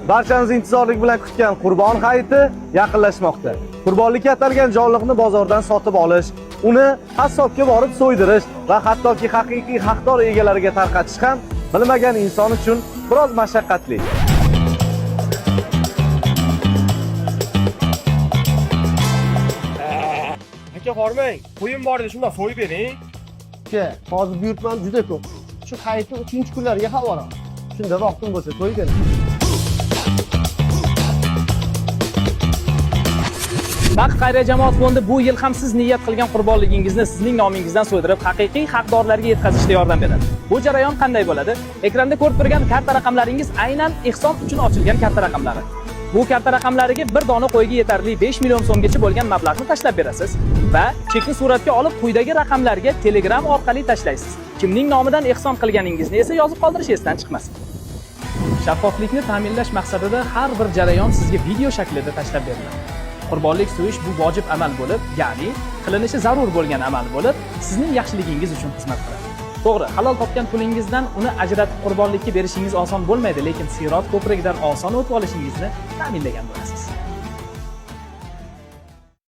Barchamiz intizorlik bilan kutgan Qurbon hayiti yaqinlashmoqda. Qurbonlikka atalgan jonliqni bozordan sotib olish, uni qassobga borib so'ydirish va hattoki haqiqiy haqdor egalariga tarqatish ham bilmagan inson uchun biroz mashaqqatli. Aka hormang, qo'yim bor edi, shundan so'yib bering. Aka, hozir buyurtmam juda ko'p. Shu hayitning 3-kunlariga havola. Shunda vaqtim bo'lsa qo'yib bering. Vaqt xayriya jamoat fondi bu yil ham siz niyat qilgan qurbonligingizni sizning nomingizdan so'ydirib, haqiqiy haqdorlarga yetkazishda yordam beradi. Bu jarayon qanday bo'ladi? Ekranda ko'rib turgan karta raqamlaringiz aynan ehson uchun ochilgan karta raqamlari. Bu karta raqamlariga bir dona qo'yga yetarli 5 million so'mgacha bo'lgan mablag'ni tashlab berasiz va chekni suratga olib quyidagi raqamlarga Telegram orqali tashlaysiz. Kimning nomidan ehson qilganingizni esa yozib qoldirish esdan chiqmasin. Shaffoflikni ta'minlash maqsadida har bir jarayon sizga video shaklida tashlab beriladi. Qurbonlik so'yish bu vojib amal bo'lib, ya'ni qilinishi zarur bo'lgan amal bo'lib, sizning yaxshiligingiz uchun xizmat qiladi. To'g'ri, halol topgan pulingizdan uni ajratib qurbonlikka berishingiz oson bo'lmaydi, lekin Sirot ko'prigidan oson o'tib olishingizni ta'minlagan bo'lasiz.